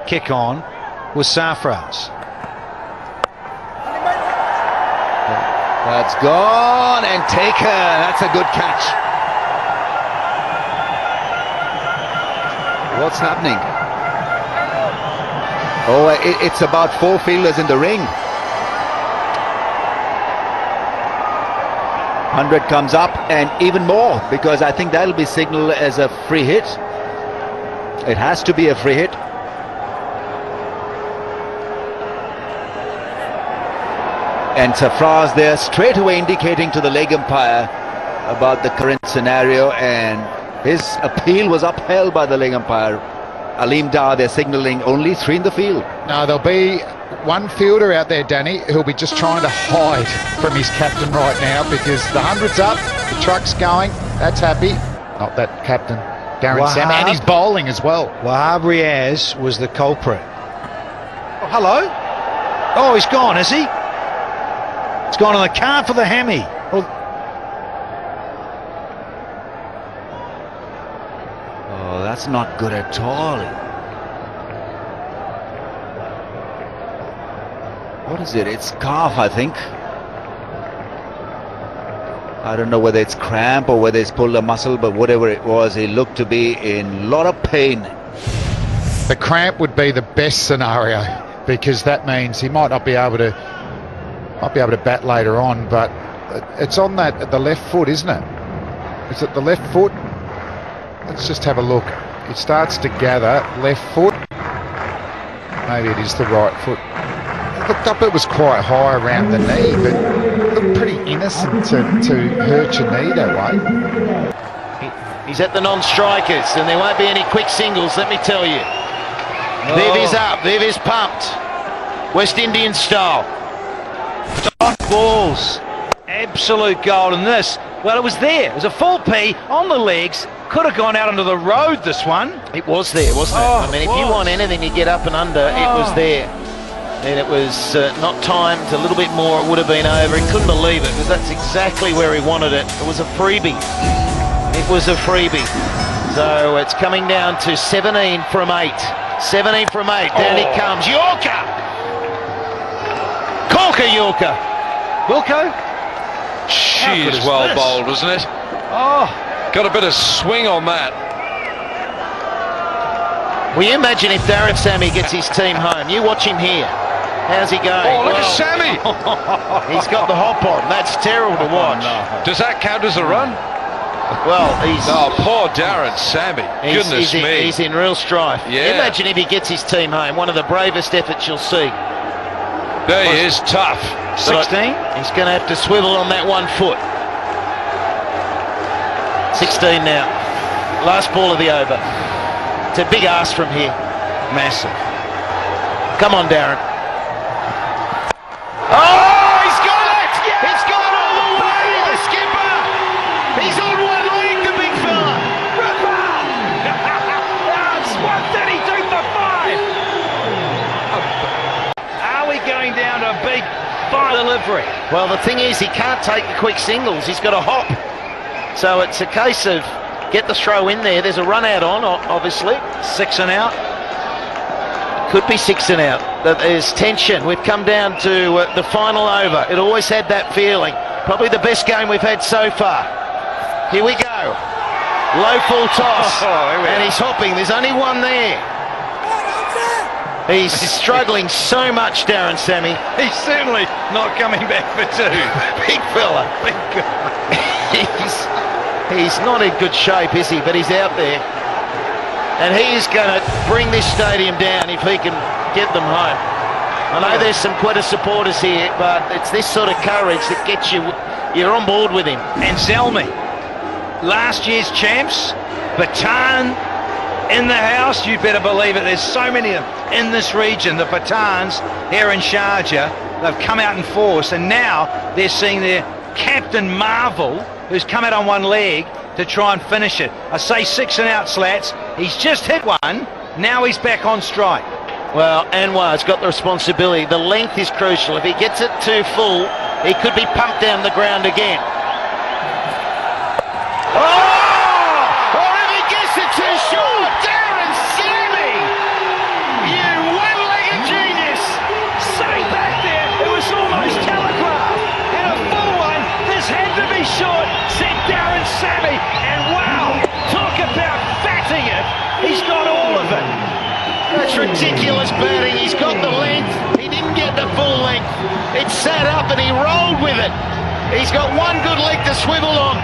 kick on was Sarfraz. That's gone and taken. That's a good catch. What's happening? Oh, it's about 4 fielders in the ring. 100 comes up and even more, because I think that'll be signaled as a free hit. It has to be a free hit. And Sarfraz there straight away indicating to the leg umpire about the current scenario, and his appeal was upheld by the leg umpire. Aleem Dar, they're signalling only 3 in the field. No, there'll be one fielder out there, Danny, who'll be just trying to hide from his captain right now, because the 100's up, the truck's going, that's happy. Not that captain, Darren Sammy, and he's bowling as well. Wahab Riaz was the culprit. Oh, hello? Oh, he's gone, is he? He's gone on the card for the hammy. Well, oh, that's not good at all. What is it? It's calf, I think. I don't know whether it's cramp or whether it's pulled a muscle, but whatever it was, he looked to be in a lot of pain. The cramp would be the best scenario, because that means he might not be able to bat later on, but it's on the left foot, isn't it? Is it the left foot? Let's just have a look. It starts to gather left foot. Maybe it is the right foot. It looked up, it was quite high around the knee, but it looked pretty innocent to hurt your knee that way. He's at the non-strikers, and there won't be any quick singles, let me tell you. Viv is up, Viv is pumped. West Indian style. dot balls. Absolute gold. And this, well, it was there. It was a full P on the legs. Could have gone out onto the road, this one. It was there, wasn't it? I mean, if you want anything to get up and under, it was there. And it was not timed, a little bit more, it would have been over. He couldn't believe it, because that's exactly where he wanted it. It was a freebie. It was a freebie. So it's coming down to 17 from 8. 17 from 8. Down he comes. Yorker! Corker Yorker. Wilco? She is well bowled, wasn't it? Oh. Got a bit of swing on that. Well, you imagine if Darren Sammy gets his team home. You watch him here. How's he going? Oh, look at Sammy! He's got the hop on. That's terrible to watch. Does that count as a run? Well, he's... Oh, poor Darren Sammy. Goodness me. He's in real strife. Yeah. Imagine if he gets his team home. One of the bravest efforts you'll see. There he is, tough. 16? He's going to have to swivel on that 1 foot. 16 now. Last ball of the over. It's a big ask from here. Massive. Come on, Darren. Oh, he's got it! He's gone all the way, the skipper! He's on one leg, the big fella! It's 132 for 5. Are we going down to a big fire delivery? Well, the thing is, he can't take the quick singles. He's got to hop. So it's a case of get the throw in there. There's a run out on, obviously. 6 and out. Could be 6 and out. There's tension. We've come down to the final over. It always had that feeling. Probably the best game we've had so far. Here we go. Low full toss. And he's hopping. There's only one there. He's struggling so much, Darren Sammy. He's certainly not coming back for 2. Big fella. Big guy. He's not in good shape, is he? But he's out there. And he is going to bring this stadium down if he can get them home. I know there's some Quetta supporters here, but it's this sort of courage that gets you, you're on board with him. And Zelmi, last year's champs, Bataan in the house, you better believe it. There's so many of them in this region. The Batans here in Sharjah, they've come out in force, and now they're seeing their Captain Marvel, who's come out on one leg, to try and finish it. I say 6 and out, Slats. He's just hit one. Now he's back on strike. Well, Anwar's got the responsibility. The length is crucial. If he gets it too full, he could be pumped down the ground again. Oh! Or if he gets it too short, Darren Sammy! You It's ridiculous batting. He's got the length. He didn't get the full length. It sat up and he rolled with it. He's got one good leg to swivel on.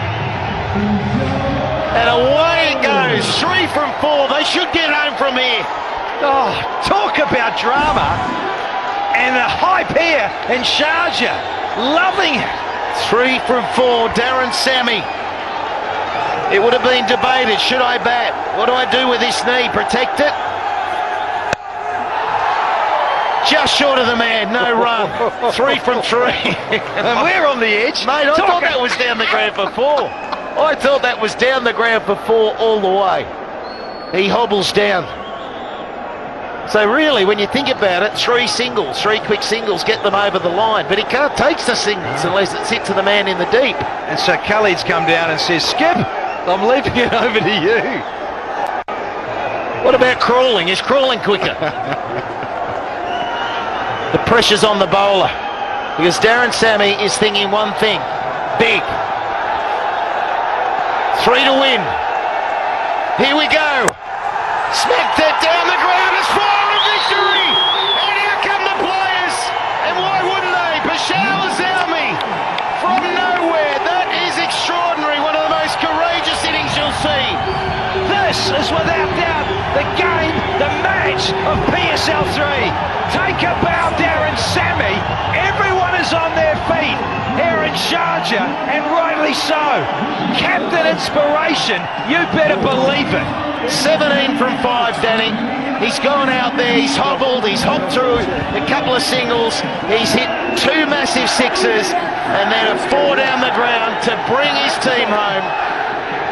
And away it goes. 3 from 4. They should get home from here. Oh, talk about drama. And the hype here in Sharjah. Loving it. 3 from 4. Darren Sammy. It would have been debated. Should I bat? What do I do with this knee? Protect it? Just short of the man, no run. 3 from 3. And we're on the edge. Mate, I thought that was down the ground for 4. I thought that was down the ground for 4 all the way. He hobbles down. So really, when you think about it, 3 singles, 3 quick singles get them over the line. But he can't take the singles unless it's hit to the man in the deep. And so Khalid's come down and says, Skip, I'm leaving it over to you. What about crawling? Is crawling quicker? The pressure's on the bowler because Darren Sammy is thinking one thing, big. 3 to win. Here we go. Smacked it down the ground. It's for a victory. And here come the players. And why wouldn't they? Peshawar Zalmi from nowhere. That is extraordinary. One of the most courageous innings you'll see. This is without doubt the game, the match of PSL 3. Take a bow, Darren Sammy. Everyone is on their feet here in Sharjah, and rightly so. Captain inspiration, you better believe it. 17 from 5, Danny. He's gone out there, he's hobbled, he's hopped through a couple of singles, he's hit 2 massive sixes, and then a 4 down the ground to bring his team home.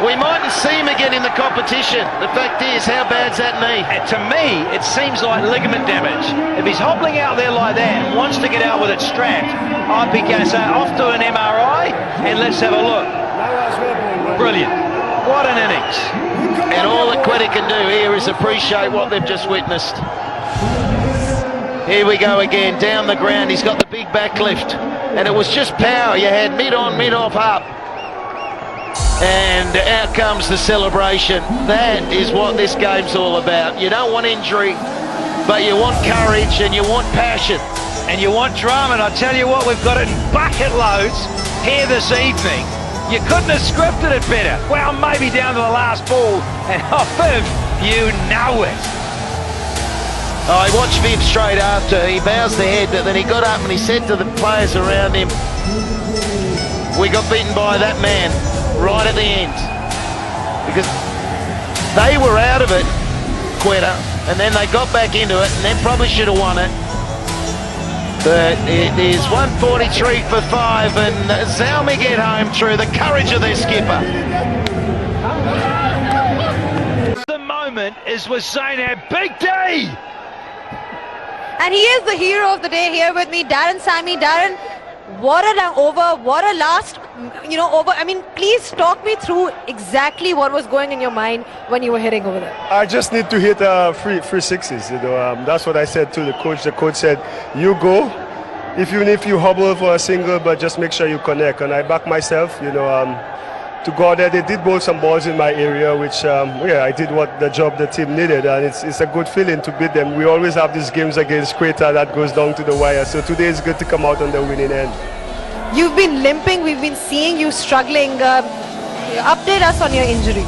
We mightn't see him again in the competition. The fact is, how bad's that knee? And to me, it seems like ligament damage. If he's hobbling out there like that and wants to get out with it strapped, I'd be going to say, off to an MRI, and let's have a look. Brilliant. What an innings. And all that Quetta can do here is appreciate what they've just witnessed. Here we go again, down the ground. He's got the big back lift. And it was just power. You had mid-on, mid-off, up. And out comes the celebration. That is what this game's all about. You don't want injury, but you want courage and you want passion. And you want drama, and I tell you what, we've got it in bucket loads here this evening. You couldn't have scripted it better. Well, maybe down to the last ball, and off Viv, you know it. I watched Viv straight after. He bows the head, but then he got up and he said to the players around him, we got beaten by that man right at the end. Because they were out of it, Quetta, and then they got back into it, and then probably should have won it. But it is 143 for 5, and Zalmi get home through the courage of their skipper. The moment is with Zainab. Big day! And he is the hero of the day here with me, Darren Sammy. Darren, what an over, what a last, over. I mean, please talk me through exactly what was going in your mind when you were hitting over there. I just need to hit three sixes. That's what I said to the coach. The coach said, "You go, even if you hobble for a single, but just make sure you connect." And I back myself. To go there. They did bowl some balls in my area, which I did what the job the team needed, and it's a good feeling to beat them. We always have these games against Quetta that goes down to the wire. So today is good to come out on the winning end. You've been limping. We've been seeing you struggling. Update us on your injury.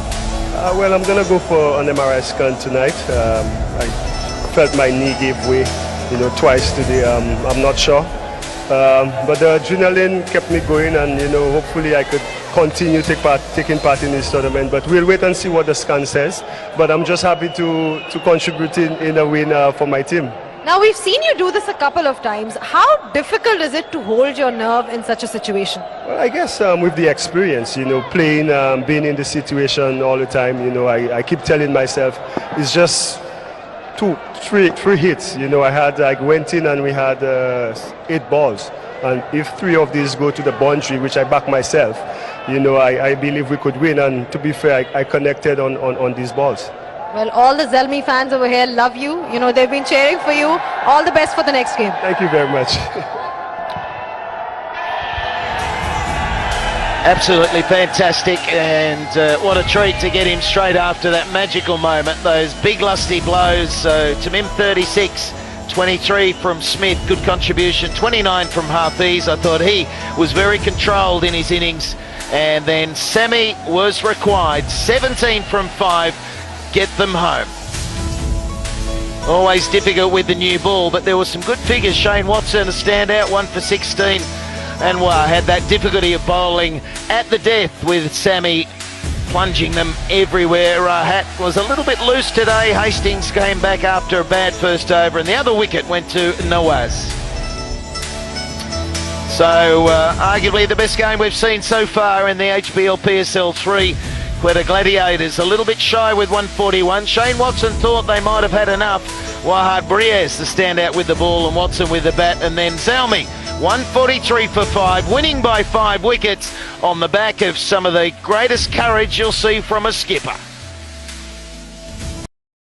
Well, I'm gonna go for an MRI scan tonight. I felt my knee gave way, twice today. I'm not sure, but the adrenaline kept me going, and hopefully I could continue taking part in this tournament. But we'll wait and see what the scan says. But I'm just happy to contribute in a win for my team. Now, we've seen you do this a couple of times. How difficult is it to hold your nerve in such a situation? Well, I guess with the experience, playing, being in the situation all the time, I keep telling myself, it's just three hits. I went in and we had 8 balls. And if 3 of these go to the boundary, which I back myself, I believe we could win. And to be fair, I connected on these balls. Well, all the Zalmi fans over here love you. They've been cheering for you. All the best for the next game. Thank you very much. Absolutely fantastic, and what a treat to get him straight after that magical moment. Those big lusty blows. So Tamim 36, 23 from Smith, good contribution, 29 from Hafiz. I thought he was very controlled in his innings. And then Sammy was required, 17 from 5, get them home. Always difficult with the new ball, but there were some good figures. Shane Watson, a standout, 1 for 16. And had that difficulty of bowling at the death with Sammy plunging them everywhere. Hat was a little bit loose today. Hastings came back after a bad first over, and the other wicket went to Nawaz. So arguably the best game we've seen so far in the HBL PSL 3. Quetta Gladiators a little bit shy with 141. Shane Watson thought they might have had enough. Wahad Briaz the standout with the ball, and Watson with the bat, and then Zalmi 143 for 5, winning by 5 wickets on the back of some of the greatest courage you'll see from a skipper.